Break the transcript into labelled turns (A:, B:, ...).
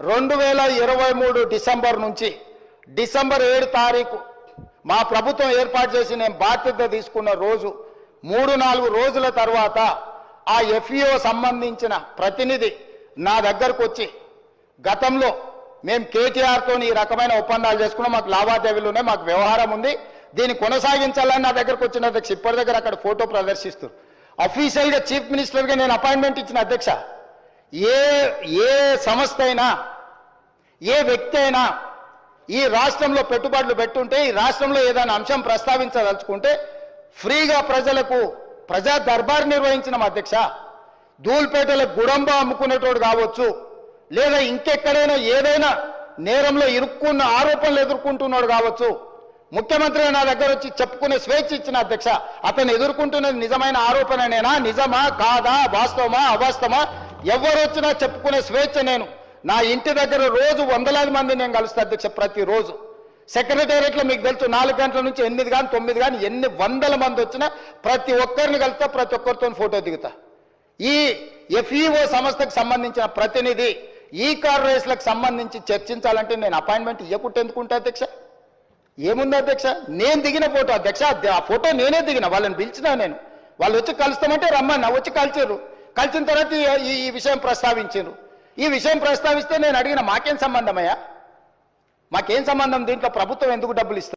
A: 2023 December నుంచి December 7 తారీఖు మా ప్రభుత్వం ఏర్పాటు చేసి నేను బాధ్యత తీసుకున్న రోజు 3-4 రోజుల తర్వాత ఆ ఎఫ్ఈఓ సంబంధించిన ప్రతినిధి నా దగ్గరకు వచ్చి గతంలో మేము కేటీఆర్తో ఈ రకమైన ఒప్పందాలు చేసుకున్నాం, మాకు లావాదేవీలు ఉన్నాయి, మాకు వ్యవహారం ఉంది, దీన్ని కొనసాగించాలని నా దగ్గరకు వచ్చిన అధ్యక్ష. ఇప్పటి దగ్గర అక్కడ ఫోటో ప్రదర్శిస్తారు. అఫీషియల్గా చీఫ్ మినిస్టర్గా నేను అపాయింట్మెంట్ ఇచ్చిన అధ్యక్ష. ఏ సంస్థ అయినా ఏ వ్యక్తి అయినా ఈ రాష్ట్రంలో పెట్టుబడులు పెట్టుంటే, ఈ రాష్ట్రంలో ఏదైనా అంశం ప్రస్తావించదలుచుకుంటే ఫ్రీగా ప్రజలకు ప్రజా దర్బార్ నిర్వహించిన అధ్యక్ష. ధూల్పేటలో గుడంబ అమ్ముకునేటోడు కావచ్చు, లేదా ఇంకెక్కడైనా ఏదైనా నేరంలో ఇరుక్కున్న ఆరోపణలు ఎదుర్కొంటున్నాడు కావచ్చు, ముఖ్యమంత్రి నా దగ్గర వచ్చి చెప్పుకునే స్వేచ్ఛ ఇచ్చిన అధ్యక్ష. అతను ఎదుర్కొంటున్నది నిజమైన ఆరోపణనేనా, నిజమా కాదా, వాస్తవమా అవాస్తవమా, ఎవరు వచ్చినా చెప్పుకునే స్వేచ్ఛ. నేను నా ఇంటి దగ్గర రోజు వందలాది మంది నేను కలుస్తా అధ్యక్ష. ప్రతిరోజు సెక్రటేరియట్లో మీకు తెలుసు 4 గంటల నుంచి 8 కానీ 9 కానీ ఎన్ని వందల మంది వచ్చినా ప్రతి ఒక్కరిని కలుస్తా, ప్రతి ఒక్కరితో ఫోటో దిగుతా. ఈ ఎఫ్ఈఓ సంస్థకు సంబంధించిన ప్రతినిధి ఈ కార్ రేస్లకు సంబంధించి చర్చించాలంటే నేను అపాయింట్మెంట్ ఇవ్వకుంటే ఎందుకుంటా అధ్యక్ష? ఏముంది అధ్యక్ష? నేను దిగిన ఫోటో అధ్యక్ష, ఆ ఫోటో నేనే దిగిన, వాళ్ళని పిలిచినా నేను. వాళ్ళు వచ్చి కలుస్తామంటే రమ్మన్నా, వచ్చి కలిచారు. కలిసిన తర్వాత ఈ విషయం ప్రస్తావించారు. ఈ విషయం ప్రస్తావిస్తే నేను అడిగిన మాకేం సంబంధమయ్యా, మాకేం సంబంధం, దీంట్లో ప్రభుత్వం ఎందుకు డబ్బులు ఇస్తుంది?